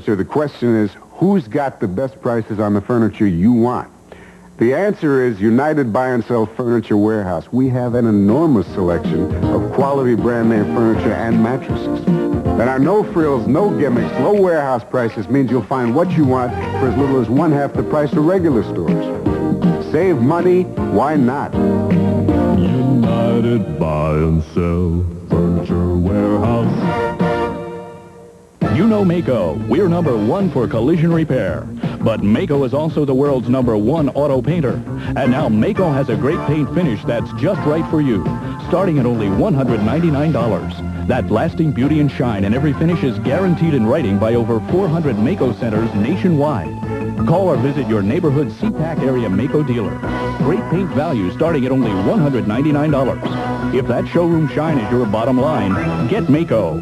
So the question is, who's got the best prices on the furniture you want? The answer is United Buy and Sell Furniture Warehouse. We have an enormous selection of quality brand name furniture and mattresses. And our no frills, no gimmicks, low warehouse prices means you'll find what you want for as little as one-half the price of regular stores. Save money, why not? United Buy and Sell Furniture Warehouse. You know Maaco. We're #1 for collision repair. But Maaco is also the world's #1 auto painter. And now Maaco has a great paint finish that's just right for you, starting at only $199. That lasting beauty and shine in every finish is guaranteed in writing by over 400 Maaco centers nationwide. Call or visit your neighborhood CPAC area Maaco dealer. Great paint value starting at only $199. If that showroom shine is your bottom line, get Maaco.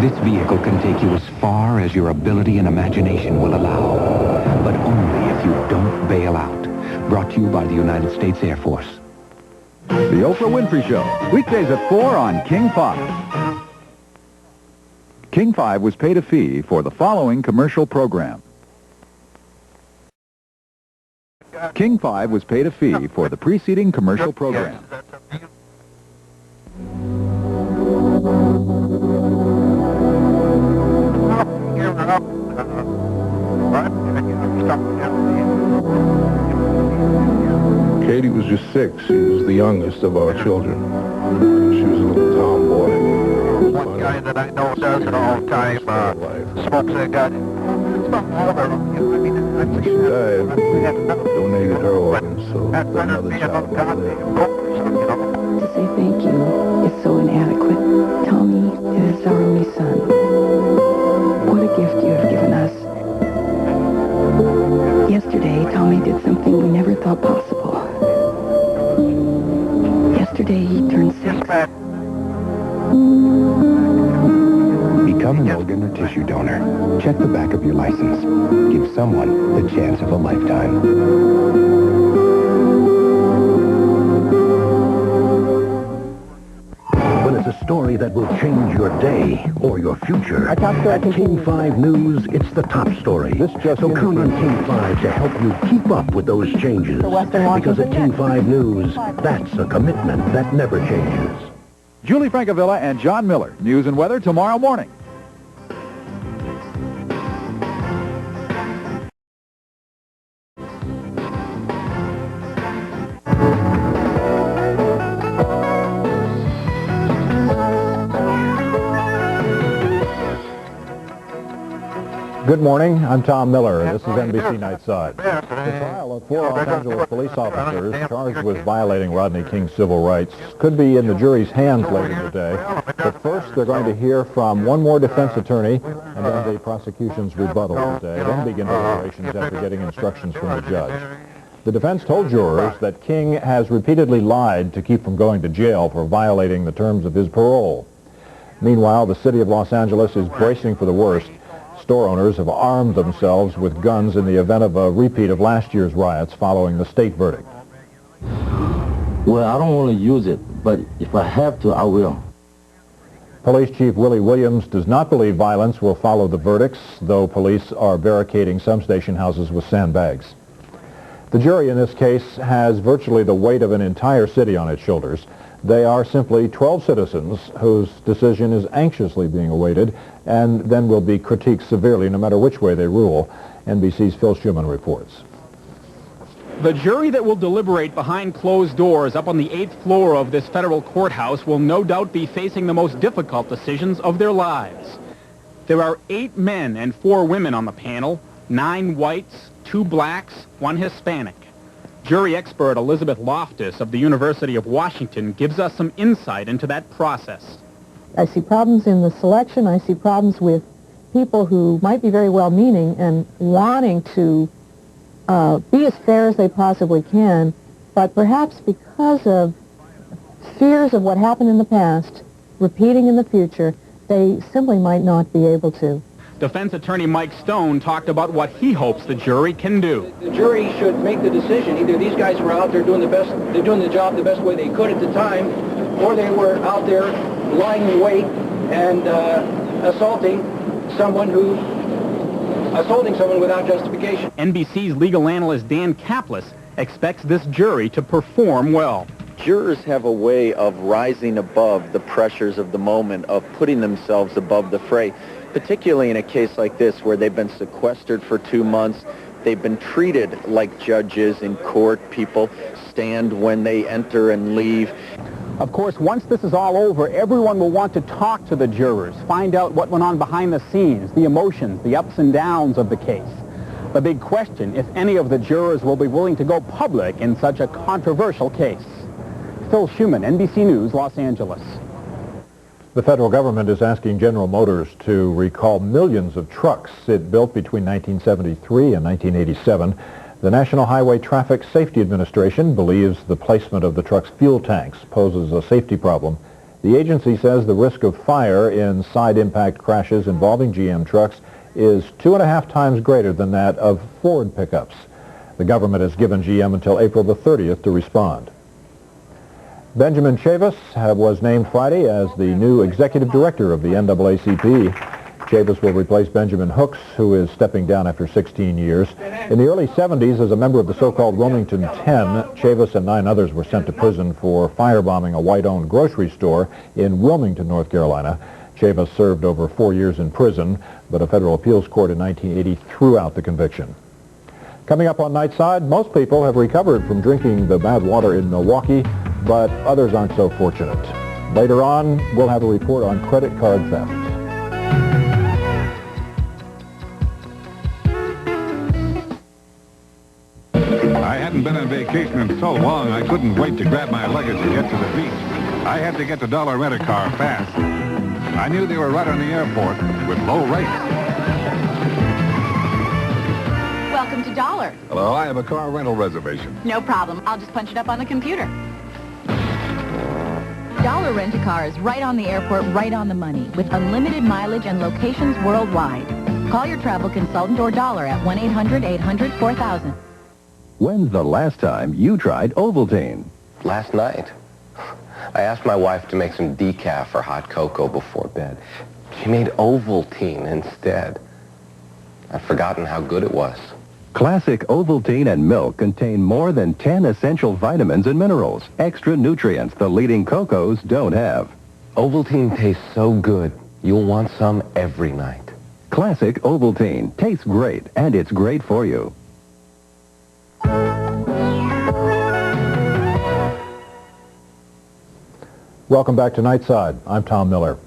This vehicle can take you as far as your ability and imagination will allow, but only if you don't bail out. Brought to you by the United States Air Force. The Oprah Winfrey Show, weekdays at 4 on KING-5. KING-5 was paid a fee for the following commercial program. KING-5 was paid a fee for the preceding commercial program. Katie was just 6. She was the youngest of our children. She was a little tomboy. One guy that I know does it all the time, smokes a gun. It's about all of them. When she died, donated her organs, so another child will live. To say thank you is so inadequate. Tommy is our only son. What a gift you have given us. Yesterday, Tommy did something we never thought possible. Yesterday, he turned 6. Become an organ or tissue donor. Check the back of your license. Give someone the chance of a lifetime. A story that will change your day or your future. At KING-5 News, it's the top story. So count on KING-5 to help you keep up with those changes. Because at KING-5 News, that's a commitment that never changes. Julie Francavilla and John Miller. News and weather tomorrow morning. Good morning. I'm Tom Miller. This is NBC Nightside. The trial of 4 Los Angeles police officers charged with violating Rodney King's civil rights could be in the jury's hands later today. But first, they're going to hear from one more defense attorney and then the prosecution's rebuttal today, then begin deliberations after getting instructions from the judge. The defense told jurors that King has repeatedly lied to keep from going to jail for violating the terms of his parole. Meanwhile, the city of Los Angeles is bracing for the worst. Store owners have armed themselves with guns in the event of a repeat of last year's riots following the state verdict. Well, I don't want to use it, but if I have to, I will. Police Chief Willie Williams does not believe violence will follow the verdicts, though police are barricading some station houses with sandbags. The jury in this case has virtually the weight of an entire city on its shoulders. They are simply 12 citizens whose decision is anxiously being awaited and then will be critiqued severely no matter which way they rule. NBC's Phil Schuman reports. The jury that will deliberate behind closed doors up on the 8th floor of this federal courthouse will no doubt be facing the most difficult decisions of their lives. There are 8 men and 4 women on the panel, 9 whites, 2 blacks, 1 Hispanic. Jury expert Elizabeth Loftus of the University of Washington gives us some insight into that process. I see problems in the selection. I see problems with people who might be very well-meaning and wanting to be as fair as they possibly can, but perhaps because of fears of what happened in the past, repeating in the future, they simply might not be able to. Defense attorney Mike Stone talked about what he hopes the jury can do. The jury should make the decision. Either these guys were out there doing the job the best way they could at the time, or they were out there lying in wait and assaulting someone who assaulting someone without justification. NBC's legal analyst Dan Kaplis expects this jury to perform well. Jurors have a way of rising above the pressures of the moment, of putting themselves above the fray, particularly in a case like this where they've been sequestered for 2 months. They've been treated like judges in court. People stand when they enter and leave. Of course, once this is all over, everyone will want to talk to the jurors, find out what went on behind the scenes, the emotions, the ups and downs of the case. The big question, if any of the jurors will be willing to go public in such a controversial case. Phil Schuman, NBC News, Los Angeles. The federal government is asking General Motors to recall millions of trucks it built between 1973 and 1987. The National Highway Traffic Safety Administration believes the placement of the truck's fuel tanks poses a safety problem. The agency says the risk of fire in side impact crashes involving GM trucks is 2.5 times greater than that of Ford pickups. The government has given GM until April the 30th to respond. Benjamin Chavis was named Friday as the new executive director of the NAACP. Chavis will replace Benjamin Hooks, who is stepping down after 16 years. In the early 70s, as a member of the so-called Wilmington 10, Chavis and 9 others were sent to prison for firebombing a white-owned grocery store in Wilmington, North Carolina. Chavis served over 4 years in prison, but a federal appeals court in 1980 threw out the conviction. Coming up on Nightside, most people have recovered from drinking the bad water in Milwaukee, but others aren't so fortunate. Later on, we'll have a report on credit card theft. I hadn't been on vacation in so long I couldn't wait to grab my luggage and get to the beach. I had to get to Dollar Rent-A-Car fast. I knew they were right on the airport with low rates. Welcome to Dollar. Hello, I have a car rental reservation. No problem. I'll just punch it up on the computer. Dollar Rent-A-Car is right on the airport, right on the money, with unlimited mileage and locations worldwide. Call your travel consultant or Dollar at 1-800-800-4000. When's the last time you tried Ovaltine? Last night. I asked my wife to make some decaf or hot cocoa before bed. She made Ovaltine instead. I'd forgotten how good it was. Classic Ovaltine and milk contain more than 10 essential vitamins and minerals, extra nutrients the leading cocos don't have. Ovaltine tastes so good, you'll want some every night. Classic Ovaltine tastes great, and it's great for you. Welcome back to Nightside. I'm Tom Miller.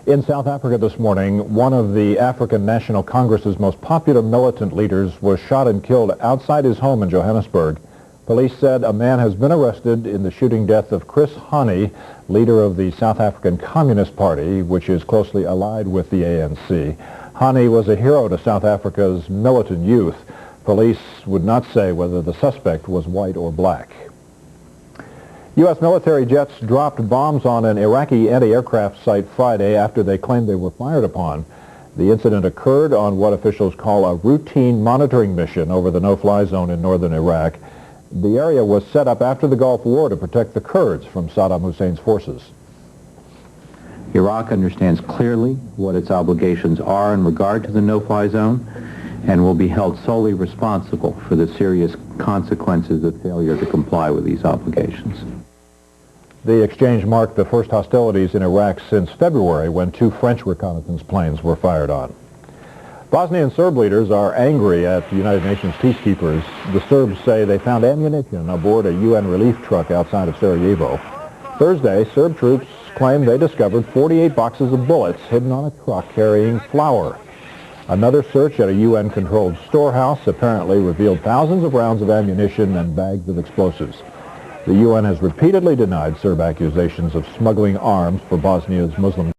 In South Africa this morning, one of the African National Congress's most popular militant leaders was shot and killed outside his home in Johannesburg. Police said a man has been arrested in the shooting death of Chris Hani, leader of the South African Communist Party, which is closely allied with the ANC. Hani was a hero to South Africa's militant youth. Police would not say whether the suspect was white or black. U.S. military jets dropped bombs on an Iraqi anti-aircraft site Friday after they claimed they were fired upon. The incident occurred on what officials call a routine monitoring mission over the no-fly zone in northern Iraq. The area was set up after the Gulf War to protect the Kurds from Saddam Hussein's forces. Iraq understands clearly what its obligations are in regard to the no-fly zone and will be held solely responsible for the serious consequences of failure to comply with these obligations. The exchange marked the first hostilities in Iraq since February, when 2 French reconnaissance planes were fired on. Bosnian Serb leaders are angry at the United Nations peacekeepers. The Serbs say they found ammunition aboard a UN relief truck outside of Sarajevo. Thursday, Serb troops claimed they discovered 48 boxes of bullets hidden on a truck carrying flour. Another search at a UN-controlled storehouse apparently revealed thousands of rounds of ammunition and bags of explosives. The UN has repeatedly denied Serb accusations of smuggling arms for Bosnia's Muslim